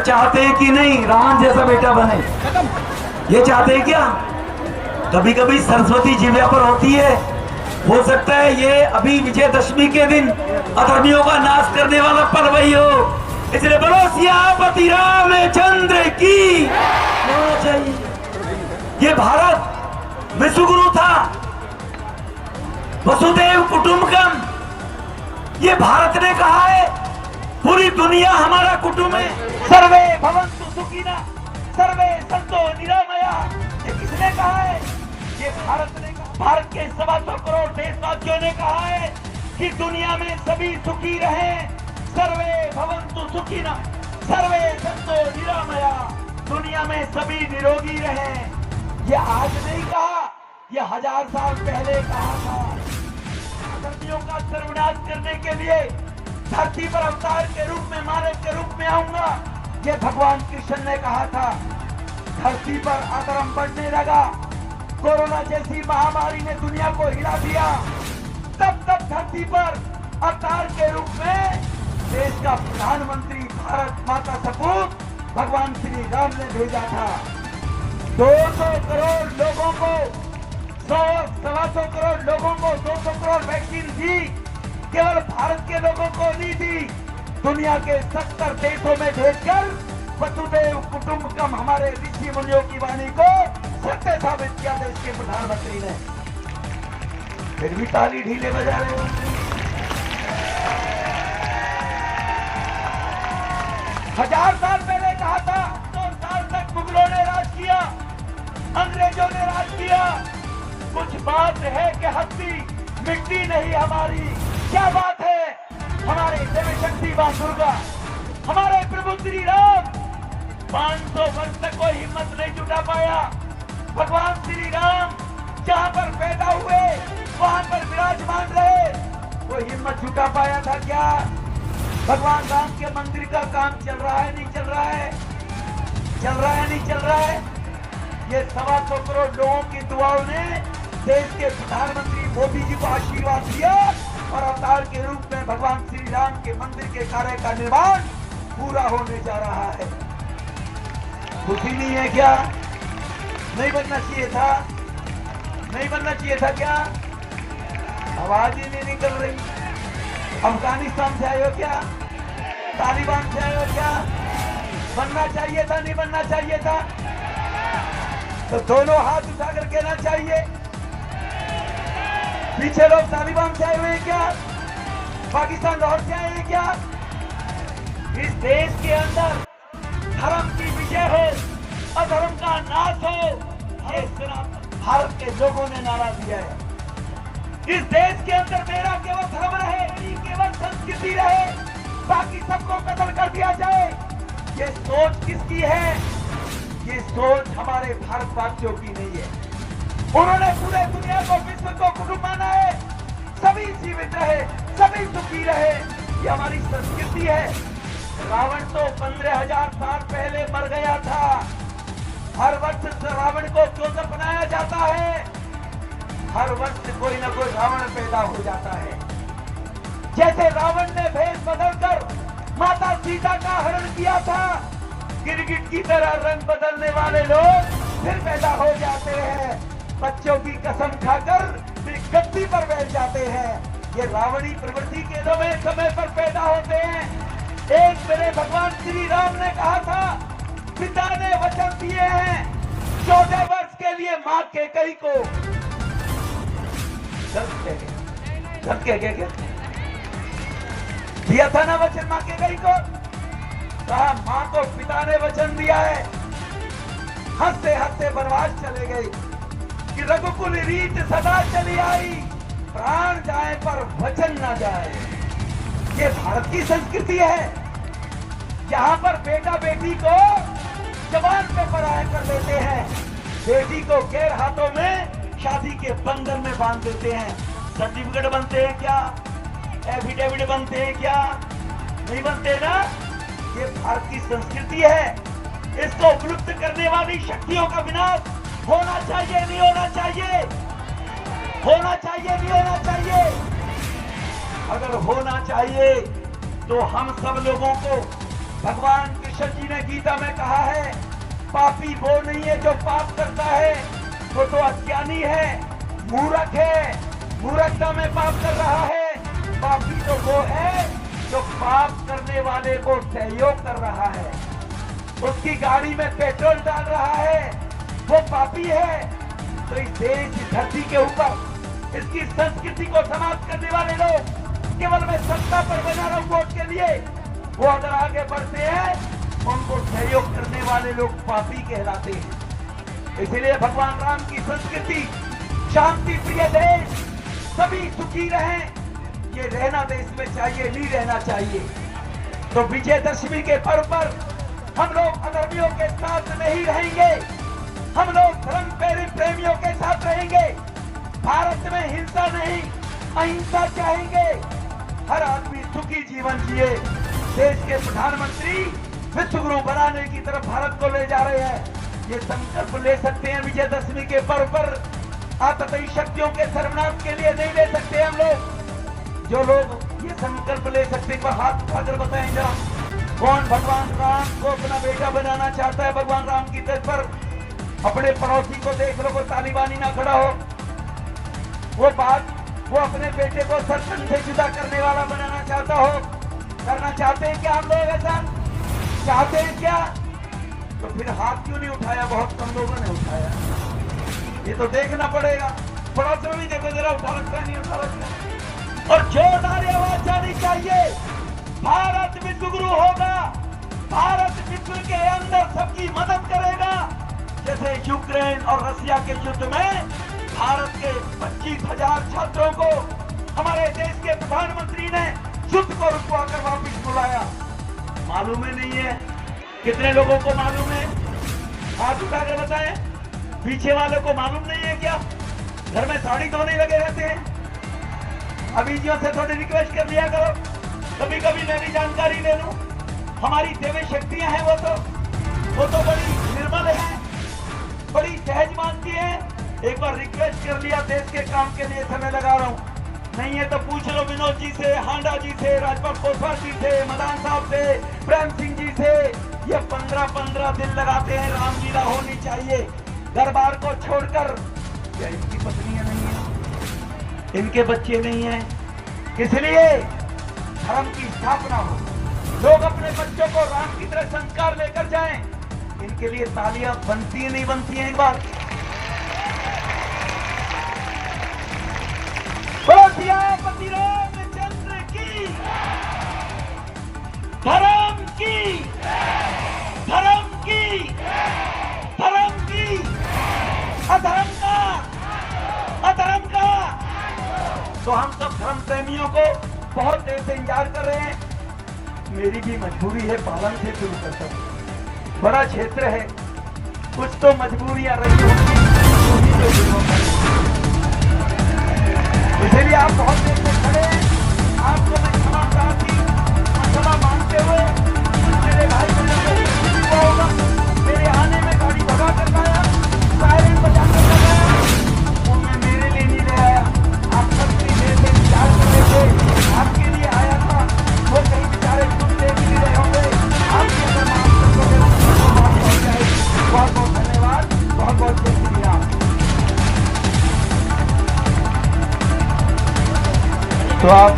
चाहते हैं कि नहीं रावण जैसा बेटा बने? ये चाहते हैं क्या? कभी कभी सरस्वती जिह्वा पर होती है, हो सकता है ये अभी विजयदशमी के दिन अधर्मियों का नाश करने वाला पर्व ही हो। इसलिए बोलो सियापति रामचंद्र की जय। ये भारत विश्वगुरु था, वसुदेव कुटुंबकम। ये भारत ने कहा है पूरी दुनिया हमारा कुटुंब है। सर्वे भवन्तु सुखिनः, सर्वे सन्तु निरामया। ये किसने कहा है? ये भारत ने कहा। भारत के 125 करोड़ देशवासियों ने कहा है कि दुनिया में सभी सुखी रहें। सर्वे भवन्तु सुखिनः, सर्वे सन्तु निरामया। दुनिया में सभी निरोगी रहें। ये आज नहीं कहा, ये 1000 साल पहले कहा था। धर्मियों का सर्वनाश करने के लिए धरती पर अवतार के रूप में, मानव के रूप में आऊंगा, ये भगवान कृष्ण ने कहा था। धरती पर अधर्म बढ़ने लगा, कोरोना जैसी महामारी ने दुनिया को हिला दिया। तब तक धरती पर अवतार के रूप में देश का प्रधानमंत्री, भारत माता सपूत भगवान श्री राम ने भेजा था। 200 करोड़ लोगों को, 100-125 करोड़ लोगों को 200 करोड़ वैक्सीन दी। केवल भारत के लोगों को नहीं दी, दुनिया के 70 देशों में भेजकर वसुदेव कुटुंबकम हमारे ऋषि मुनियों की वाणी को सत्य साबित किया देश के प्रधानमंत्री ने। फिर भी ताली ढीले बजा रहे हो। 1000 साल पहले कहा था, 100 साल तक मुगलों ने राज किया, अंग्रेजों ने राज किया। कुछ बात है कि हस्ती मिट्टी नहीं हमारी। क्या बात है? हमारे देवी शक्ति मां दुर्गा, हमारे प्रभु श्री राम 500 वर्ष तक कोई हिम्मत नहीं जुटा पाया। भगवान श्री राम जहां पर पैदा हुए, वहां पर विराजमान रहे, कोई हिम्मत जुटा पाया था क्या? भगवान राम के मंदिर का काम चल रहा है, नहीं चल रहा है? चल रहा है, नहीं चल रहा है? ये 125 करोड़ लोगों की दुआओं ने देश के प्रधानमंत्री मोदी जी को आशीर्वाद दिया और अवतार के रूप में भगवान श्री राम के मंदिर के कार्य का निर्माण पूरा होने जा रहा है। खुशी नहीं है क्या? नहीं बनना चाहिए था? नहीं बनना चाहिए था क्या? आवाज ही नहीं निकल रही। अफगानिस्तान से आए हो क्या? तालिबान से आए हो क्या? बनना चाहिए था, नहीं बनना चाहिए था? तो दोनों हाथ उठा कर कहना चाहिए। पीछे लोग तालिबान से आए हुए हैं क्या? पाकिस्तान लाहौर से आए हैं क्या? इस देश के अंदर धर्म की विजय हो, अधर्म का नाश हो, ये भारत के लोगों ने नारा दिया है। इस देश के अंदर मेरा केवल धर्म रहे, मेरी केवल संस्कृति रहे, बाकी सबको कत्ल कर दिया जाए। ये सोच किसकी है? ये सोच हमारे भारतवासियों की नहीं है। उन्होंने पूरे दुनिया को, विश्व को कुटुंब माना है। सभी जीवित रहे, सभी सुखी रहे, ये हमारी संस्कृति है। रावण तो 15,000 साल पहले मर गया था। हर वर्ष रावण को क्यों दफनाया जाता है? हर वर्ष कोई ना कोई रावण पैदा हो जाता है। जैसे रावण ने भेष बदलकर माता सीता का हरण किया था, गिरगिट की तरह रंग बदलने वाले लोग फिर पैदा हो जाते हैं। बच्चों की कसम खाकर फिर गद्दी पर बैठ जाते हैं। ये रावणी प्रवृत्ति के समय पर पैदा होते हैं। एक मेरे भगवान श्री राम ने कहा था, पिता ने वचन दिए हैं 14 वर्ष के लिए मां कैकेयी को। दिया था ना वचन मां कैकेयी को? कहा मां को पिता ने वचन दिया है। हंसते हंसते वनवास चले गए कि रघुकुल रीत सदा चली आई, प्राण जाए पर वचन ना जाए। ये भारत की संस्कृति है, जहां पर बेटा बेटी को जवान पे पराया कर देते हैं, बेटी को गैर हाथों में शादी के बंधन में बांध देते हैं। सर्टिफिकेट बनते हैं क्या? एफिडेविट बनते हैं क्या? नहीं बनते ना। ये भारत की संस्कृति है। इसको विलुप्त करने वाली शक्तियों का विनाश होना चाहिए, नहीं होना चाहिए? होना चाहिए, नहीं होना चाहिए? अगर होना चाहिए तो हम सब लोगों को भगवान कृष्ण कृष्ण जी ने गीता में कहा है, पापी वो नहीं है जो पाप करता है, वो तो अज्ञानी है, मूर्ख है, मूर्खता में पाप कर रहा है। पापी तो वो है जो पाप करने वाले को सहयोग कर रहा है, उसकी गाड़ी में पेट्रोल डाल रहा है, वो पापी है। तो इस देश, इस धरती के ऊपर इसकी संस्कृति को समाप्त करने वाले लोग, केवल मैं सत्ता पर बना रहा हूं वोट के लिए, वो अगर आगे बढ़ते हैं उनको सहयोग करने वाले लोग पापी कहलाते हैं। इसलिए भगवान राम की संस्कृति शांति प्रिय देश, सभी सुखी रहें, ये रहना देश में चाहिए, नहीं रहना चाहिए। तो विजयदशमी के पर्व पर हम लोग अधर्मियों के साथ नहीं रहेंगे, हम लोग धर्म प्रेमियों के साथ रहेंगे। भारत में हिंसा नहीं, अहिंसा चाहेंगे, हर आदमी सुखी जीवन जिए। देश के प्रधानमंत्री विश्व गुरु बनाने की तरफ भारत को ले जा रहे हैं, ये संकल्प ले सकते हैं विजयदशमी के पर्व पर। आतताई शक्तियों के सर्वनाश के लिए नहीं ले सकते हम लोग। जो लोग ये संकल्प ले सकते हैं, हाथ उठाकर बताएं जरा, कौन भगवान राम को अपना बेटा बनाना चाहता है? भगवान राम की तर्ज पर अपने पड़ोसी को देख लो, वो तालिबानी ना खड़ा हो, वो बात वो अपने बेटे को सरपंच से जुदा करने वाला बनाना चाहता हो। करना चाहते हैं क्या हम लोग? ऐसा चाहते हैं क्या? तो फिर हाथ क्यों नहीं उठाया? बहुत कम लोगों ने उठाया, ये तो देखना पड़ेगा। पड़ोस में भी देखो जरा, उठा रखा नहीं उठा रखा। और जोरदार आवाज जानी चाहिए, भारत विश्व गुरु होगा, भारत विश्व के अंदर सबकी मदद करेगा। जैसे यूक्रेन और रशिया के युद्ध में भारत के 25,000 छात्रों को हमारे देश के प्रधानमंत्री ने युद्ध को रुकवा कर वापिस बुलाया। मालूम ही नहीं है? कितने लोगों को मालूम है? हाथ उठा कर बताएं। पीछे वालों को मालूम नहीं है क्या? घर में साड़ी धोने लगे रहते हैं। अभिजियों से थोड़ी रिक्वेस्ट कर लिया करो, कभी कभी मैं भी जानकारी ले लूं। हमारी देवी शक्तियां हैं, वो तो बड़ी निर्मल है, बड़ी सहज मानती है। एक बार रिक्वेस्ट कर लिया, देश के काम के लिए समय लगा रहा हूं, नहीं है तो पूछ लो विनोद जी से, हांडा जी से, राजपाल कोसवाल जी से, मदान साहब से, प्रेम सिंह जी से। ये 15-15 दिन लगाते हैं, रामलीला होनी चाहिए। दरबार को छोड़कर क्या इनकी पत्नियां नहीं है, इनके बच्चे नहीं है? इसलिए धर्म की स्थापना हो, लोग अपने बच्चों को राम की तरह संस्कार लेकर जाएं। इनके लिए तालियां बनती है नहीं बनती हैं? एक बार सियापति रामचंद्र की, धर्म की, धर्म की, धर्म की, अधर्म का, अधर्म का। तो हम सब धर्म प्रेमियों को बहुत देर से इंतजार कर रहे हैं। मेरी भी मजबूरी है, पालन से शुरू करता हूं। बड़ा क्षेत्र है, कुछ तो मजबूरियां रही होंगी, इसलिए आप बहुत देर से खड़े हैं। आपको मैं क्षमा प्रार्थी, क्षमा मांगते हुए मेरे भाई बहनों को होगा, मेरे आने में गाड़ी भगा कर लाया, सायरन बजा कर लगाया, वो मैं मेरे लिए नहीं ले आया। आप सबकी देर से इंतजार कर रहे थे, आपके लिए आया था। वो कहीं बेचारे सुन देख नहीं रहे होंगे, आपके अगर माफ कर दोगे तो बात हो जाएगी। बहुत बहुत धन्यवाद, बहुत बहुत शुक्रिया। तो आप